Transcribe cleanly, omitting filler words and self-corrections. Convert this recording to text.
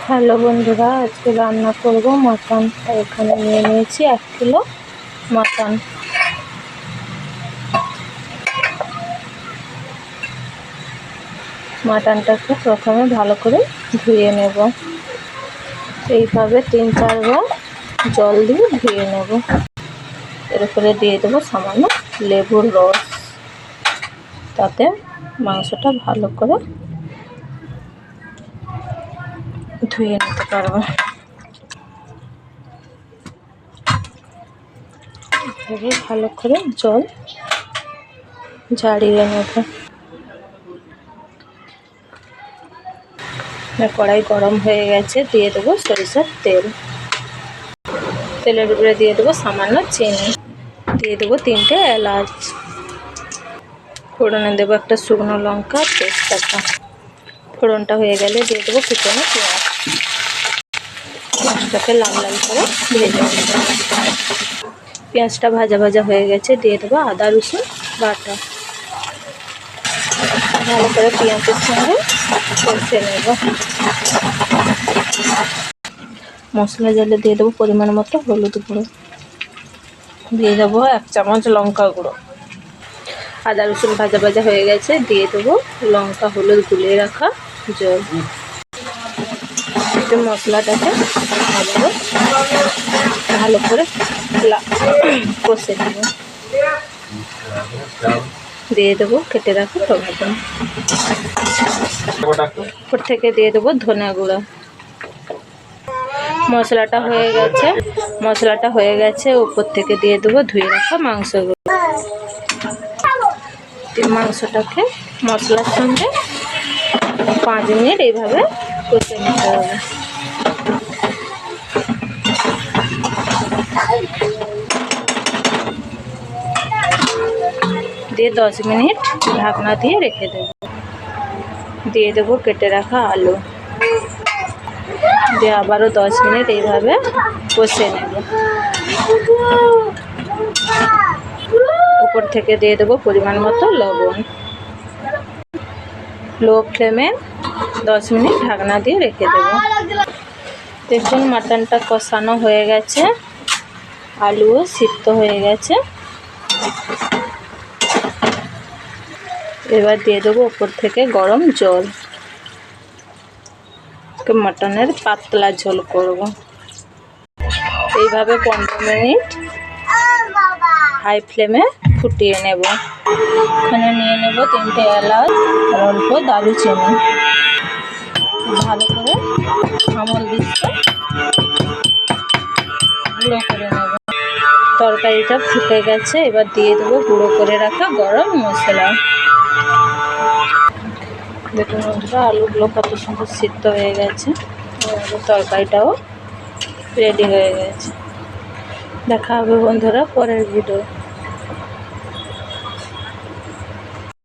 Hello বন্ধুরা, আজকে রান্না করব মাটন। এখানে নিয়ে নিয়েছি 1 কিলো মাটন। মাটনটাকে প্রথমে ভালো করে ধুয়ে নেব। এইভাবে 3-4 বার জল দিয়ে ধুয়ে নেব। এরপরে দিয়ে দেবো সামান্য লেবুর রস, তাতে মাংসটা ভালো করে ধুয়ে নিতে পারবো। ভালো করে জল ঝাড়িয়ে নেব। কড়াই গরম হয়ে গেছে, দিয়ে দেবো সরিষার তেল। তেলের উপরে দিয়ে দেবো সামান্য চিনি, দিয়ে দেবো 3টে এলাচ, ফোড়নে দেবো একটা শুকনো লঙ্কা, তেজপাতা। ফোড়নটা হয়ে গেলে দিয়ে দেবো কুচনো পেঁয়াজ। পেঁয়াজটাকে লাল লাল করে ভেজে নেব। পেঁয়াজটা ভাজা ভাজা হয়ে গেছে, দিয়ে দেবো আদা রসুন বাটা। ভালো করে পেঁয়াজের সঙ্গে কষে নেব। মশলা জলে দিয়ে দেবো পরিমাণ মতো হলুদ গুঁড়ো, দিয়ে দেবো 1 চামচ লঙ্কা গুঁড়ো। আদা রসুন ভাজা ভাজা হয়ে গেছে, দিয়ে দেবো লঙ্কা হলুদ গুলিয়ে রাখা জল। মশলাটাকে আবারও ভালো করে কষে নেব। দিয়ে দেবো কেটে রাখা টমেটো। উপর থেকে দিয়ে দেবো ধনে গুঁড়ো। মশলাটা হয়ে গেছে, উপর থেকে দিয়ে দেবো ধুয়ে রাখা মাংসগুলো। মাংসটাকে মশলার সঙ্গে 5 মিনিট এইভাবে কষে নিতে হবে। দিয়ে 10 মিনিট ঢাকনা দিয়ে রেখে দেব। দিয়ে দেবো কেটে রাখা আলু, দিয়ে আবারও 10 মিনিট এইভাবে কষে নেব। উপর থেকে দিয়ে দেবো পরিমাণ মতো লবণ। লো ফ্লেমে 10 মিনিট ঢাকনা দিয়ে রেখে দেব। দেখুন মাটনটা কষানো হয়ে গেছে, আলুও সিদ্ধ হয়ে গেছে। এবার দিয়ে দেবো উপর থেকে গরম জল। মাটনের পাতলা ঝোল করব। এইভাবে 15 মিনিট হাই ফ্লেমে ফুটিয়ে নেব। এখানে নিয়ে নেব 3টে এলাচ আর অল্প দারুচিনি। ভালো করে আমল দিচ্ছে গুঁড়ো করে নেব। তরকারিটা ফুটে গেছে, এবার দিয়ে দেবো গুঁড়ো করে রাখা গরম মশলা। দেখুন বন্ধুরা, আলুগুলো কত সুন্দর সিদ্ধ হয়ে গেছে, তরকারিটাও রেডি হয়ে গেছে। দেখা হবে বন্ধুরা পরের ভিডিও।